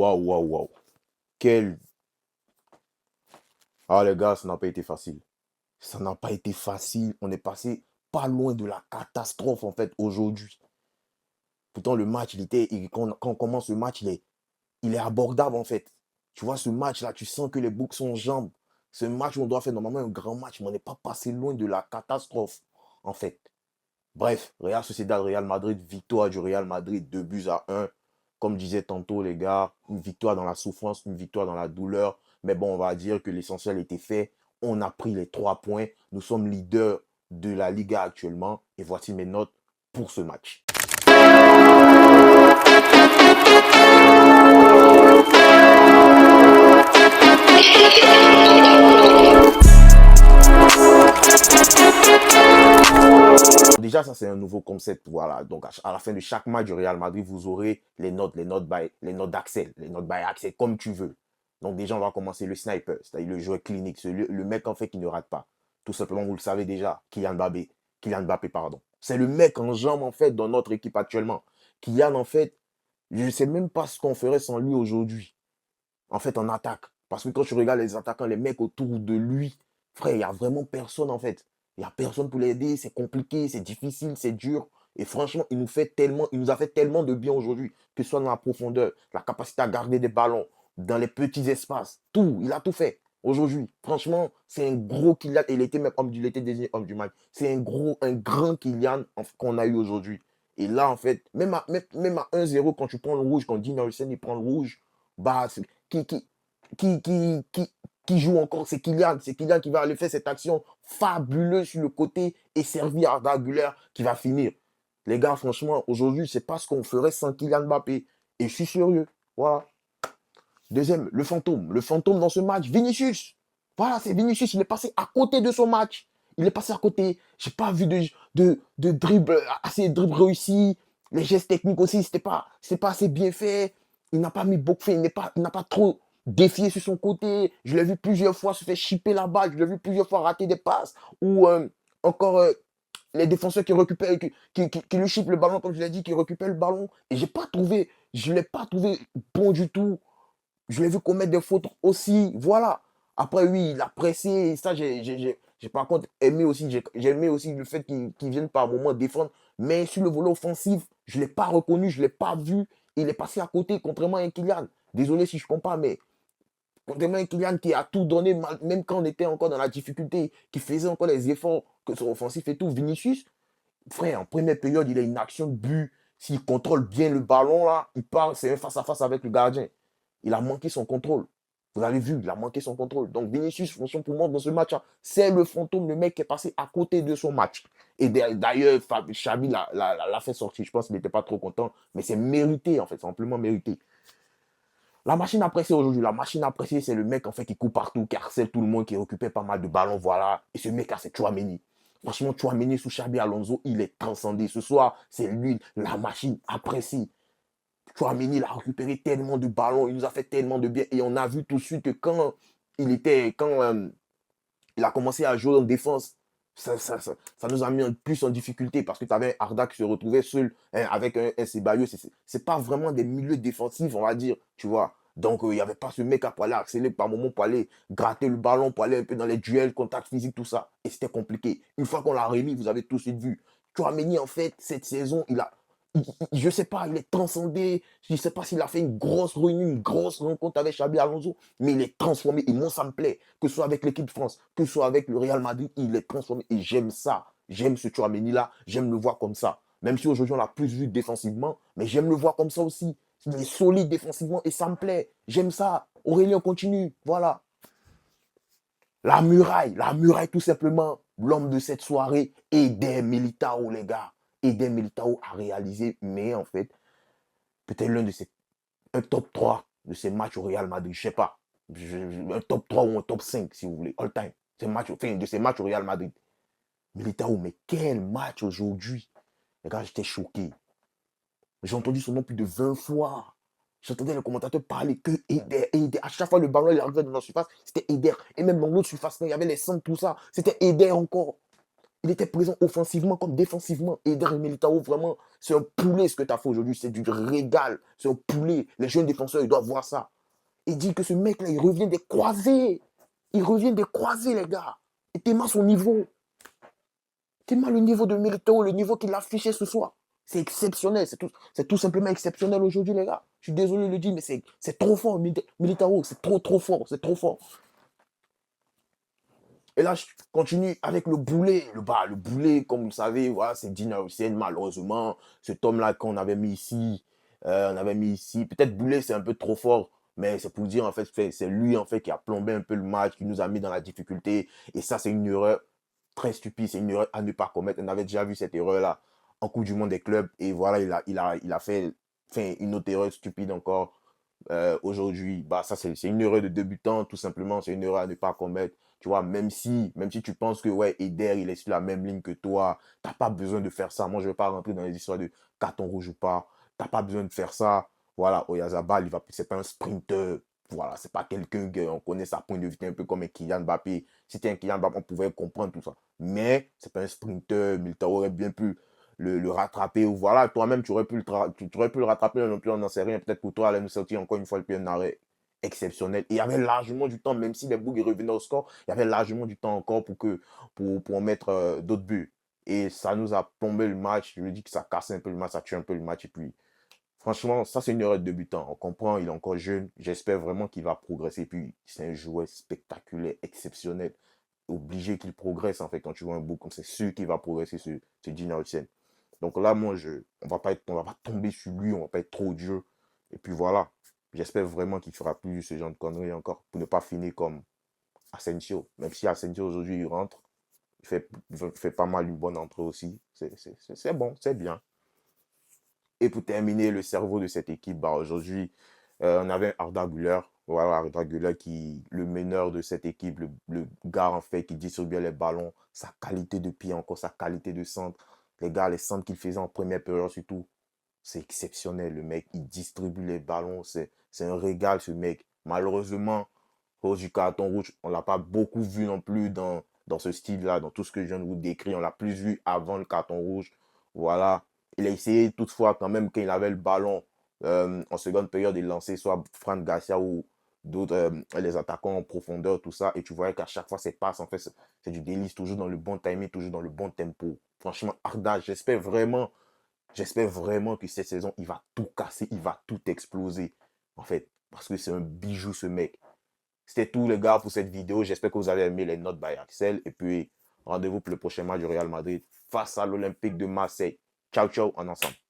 Waouh, waouh, waouh. Quel. Ah, les gars, ça n'a pas été facile. Ça n'a pas été facile. On est passé pas loin de la catastrophe, en fait, aujourd'hui. Pourtant, le match, quand on commence le match, il est abordable, en fait. Tu vois, ce match-là, tu sens que les boucs sont en jambes. Ce match où on doit faire normalement un grand match, mais on n'est pas passé loin de la catastrophe, en fait. Bref, Real Sociedad, Real Madrid, victoire du Real Madrid, 2 buts à 1. Comme disait tantôt les gars, une victoire dans la souffrance, une victoire dans la douleur. Mais bon, on va dire que l'essentiel était fait. On a pris les 3 points. Nous sommes leaders de la Liga actuellement. Et voici mes notes pour ce match. Déjà, ça, c'est un nouveau concept. Voilà. Donc, à la fin de chaque match du Real Madrid, vous aurez les notes d'accès, les notes by accès, comme tu veux. Donc, déjà, on va commencer le sniper, c'est-à-dire le joueur clinique, le mec, en fait, qui ne rate pas. Tout simplement, vous le savez déjà, Kylian Mbappé, pardon. C'est le mec en jambe, en fait, dans notre équipe actuellement. Kylian, en fait, je ne sais même pas ce qu'on ferait sans lui aujourd'hui. En fait, en attaque. Parce que quand tu regardes les attaquants, les mecs autour de lui, frère, il n'y a vraiment personne en fait. Il n'y a personne pour l'aider, c'est compliqué, c'est difficile, c'est dur. Et franchement, il nous a fait tellement de bien aujourd'hui, que ce soit dans la profondeur, la capacité à garder des ballons, dans les petits espaces, tout, il a tout fait aujourd'hui. Franchement, c'est un gros Kylian, il était même il était désigné homme du match. C'est un grand Kylian qu'on a eu aujourd'hui. Et là, en fait, même à 1-0, quand tu prends le rouge, quand Dean Harrison il prend le rouge, bah, qui, qui, qui, qui, qui, qui joue encore, c'est Kylian. C'est Kylian qui va aller faire cette action fabuleuse sur le côté et servir à Arda Güler qui va finir. Les gars, franchement, aujourd'hui, je ne sais pas ce qu'on ferait sans Kylian Mbappé. Et je suis sérieux. Voilà. Deuxième, le fantôme. Le fantôme dans ce match, Vinicius. Voilà, c'est Vinicius. Il est passé à côté de son match. Il est passé à côté. Je n'ai pas vu de dribble, assez de dribble réussi. Les gestes techniques aussi, c'était pas assez bien fait. Il n'a pas mis beaucoup fait. Il n'a pas trop défié sur son côté. Je l'ai vu plusieurs fois se faire chipper la balle. Je l'ai vu plusieurs fois rater des passes. Ou encore les défenseurs qui récupèrent, qui lui chippent le ballon, comme je l'ai dit, qui récupèrent le ballon. Et je ne l'ai pas trouvé bon du tout. Je l'ai vu commettre des fautes aussi. Voilà. Après, oui, il a pressé. Ça, j'ai par contre aimé aussi. J'ai aimé aussi le fait qu'il vienne par moment défendre. Mais sur le volet offensif, je ne l'ai pas reconnu, je ne l'ai pas vu. Il est passé à côté, contrairement à un Kylian. Désolé si je ne compare, mais contrairement à un Kylian qui a tout donné, même quand on était encore dans la difficulté, qui faisait encore les efforts que son offensif et tout. Vinicius, frère, en première période, il a une action de but. S'il contrôle bien le ballon, là, il part, c'est un face-à-face avec le gardien. Il a manqué son contrôle. Vous avez vu, il a manqué son contrôle. Donc Vinicius, franchement, pour moi, dans ce match, c'est le fantôme, le mec qui est passé à côté de son match. Et d'ailleurs, Xavi l'a fait sortir. Je pense qu'il n'était pas trop content, mais c'est mérité, en fait, c'est amplement mérité. La machine à presser aujourd'hui, la machine à presser, c'est le mec en fait qui court partout, qui harcèle tout le monde, qui récupère pas mal de ballons, voilà. Et ce mec-là, c'est Chouameni. Franchement, Chouameni sous Xabi Alonso, il est transcendé. Ce soir, c'est lui, la machine à presser. Chouameni, il a récupéré tellement de ballons, il nous a fait tellement de bien. Et on a vu tout de suite que quand il a commencé à jouer en défense, ça nous a mis plus en difficulté parce que tu avais Arda qui se retrouvait seul hein, avec un Ceballos. C'est pas vraiment des milieux défensifs, on va dire, tu vois. Donc, il n'y avait pas ce mec à aller accélérer par moment pour aller gratter le ballon, pour aller un peu dans les duels, contact physique, tout ça. Et c'était compliqué. Une fois qu'on l'a remis, vous avez tout de suite vu. Chouameni, en fait, cette saison, je ne sais pas, il est transcendé. Je ne sais pas s'il a fait une grosse réunion, une grosse rencontre avec Xabi Alonso, mais il est transformé. Et moi, ça me plaît. Que ce soit avec l'équipe de France, que ce soit avec le Real Madrid, il est transformé. Et j'aime ça. J'aime ce Chouameni-là. J'aime le voir comme ça. Même si aujourd'hui, on l'a plus vu défensivement, mais j'aime le voir comme ça aussi. Il est solide défensivement et ça me plaît. J'aime ça. Aurélien continue. Voilà. La muraille tout simplement. L'homme de cette soirée, Eder Militao, les gars. Eder Militao a réalisé, mais en fait, peut-être un top 3 de ces matchs au Real Madrid. Je sais pas. Un top 3 ou un top 5 si vous voulez. All time. De ces matchs au Real Madrid. Militao, mais quel match aujourd'hui. Les gars, j'étais choqué. J'ai entendu son nom plus de 20 fois. J'entendais les commentateurs parler que Eder, Eder. À chaque fois, le ballon il arrivait dans la surface, c'était Eder. Et même dans l'autre surface, quand il y avait les centres, tout ça, c'était Eder encore. Il était présent offensivement comme défensivement. Eder Militao, vraiment, c'est un poulet ce que tu as fait aujourd'hui. C'est du régal. C'est un poulet. Les jeunes défenseurs, ils doivent voir ça. Il dit que ce mec-là, il revient des croisés. Il revient des croisés, les gars. Et tellement son niveau. Tellement le niveau de Militao, le niveau qu'il a affiché ce soir. C'est exceptionnel. C'est tout simplement exceptionnel aujourd'hui, les gars. Je suis désolé de le dire, mais c'est trop fort, Militao. C'est trop, trop fort. C'est trop fort. Et là, je continue avec le boulet. Le boulet, comme vous savez, voilà, c'est Dina Hussein, malheureusement. Cet homme-là qu'on avait mis ici, peut-être boulet, c'est un peu trop fort. Mais c'est pour dire, en fait, c'est lui, en fait, qui a plombé un peu le match, qui nous a mis dans la difficulté. Et ça, c'est une erreur très stupide. C'est une erreur à ne pas commettre. On avait déjà vu cette erreur-là en Coupe du Monde des clubs. Et voilà, il a fait une autre erreur stupide encore aujourd'hui. Bah, ça, c'est une erreur de débutant, tout simplement. C'est une erreur à ne pas commettre. Tu vois, même si tu penses que, ouais, Eder, il est sur la même ligne que toi, t'as pas besoin de faire ça. Moi, je ne vais pas rentrer dans les histoires de carton rouge ou pas. T'as pas besoin de faire ça. Voilà, Oyarzabal, c'est pas un sprinter. Voilà, c'est pas quelqu'un qu'on connaît sa pointe de vitesse un peu comme un Kylian Mbappé. Si c'était un Kylian Mbappé, on pouvait comprendre tout ça. Mais c'est pas un sprinter. Militao aurait bien pu le rattraper. Ou voilà, toi-même, tu aurais pu le rattraper non plus, on n'en sait rien. Peut-être pour toi, aller nous sortir encore une fois le pied en arrêt exceptionnel. Et il y avait largement du temps, même si les Bougs revenaient au score, il y avait largement du temps encore pour en mettre d'autres buts. Et ça nous a plombé le match. Je lui dis que ça casse un peu le match, ça tue un peu le match. Et puis, franchement, ça, c'est une erreur de débutant. On comprend, il est encore jeune. J'espère vraiment qu'il va progresser. Et puis, c'est un joueur spectaculaire, exceptionnel. Obligé qu'il progresse, en fait, quand tu vois un Boug, c'est sûr qu'il va progresser, ce Gina Hussein. Donc là, moi, on va pas tomber sur lui, on va pas être trop dur. Et puis voilà. J'espère vraiment qu'il fera plus ce genre de conneries encore pour ne pas finir comme Asensio. Même si Asensio aujourd'hui il rentre, il fait pas mal une bonne entrée aussi. C'est bon, c'est bien. Et pour terminer, le cerveau de cette équipe, bah, aujourd'hui, on avait Arda Güler. Voilà, Arda Güler qui le meneur de cette équipe, le gars en fait qui distribuait les ballons, sa qualité de pied, encore sa qualité de centre. Les gars, les centres qu'il faisait en première période surtout, c'est exceptionnel. Le mec, il distribue les ballons. C'est un régal, ce mec. Malheureusement, cause du carton rouge, on ne l'a pas beaucoup vu non plus dans ce style-là, dans tout ce que je viens de vous décrire. On l'a plus vu avant le carton rouge. Voilà. Il a essayé toutefois, quand même, quand il avait le ballon en seconde période, de lancer soit Fran Garcia ou d'autres, les attaquants en profondeur, tout ça. Et tu voyais qu'à chaque fois, ces passes, en fait, c'est du délice, toujours dans le bon timing, toujours dans le bon tempo. Franchement, Arda, j'espère vraiment que cette saison, il va tout casser, il va tout exploser. En fait, parce que c'est un bijou, ce mec. C'était tout, les gars, pour cette vidéo. J'espère que vous avez aimé les notes by Axel. Et puis, rendez-vous pour le prochain match du Real Madrid face à l'Olympique de Marseille. Ciao, ciao, en ensemble.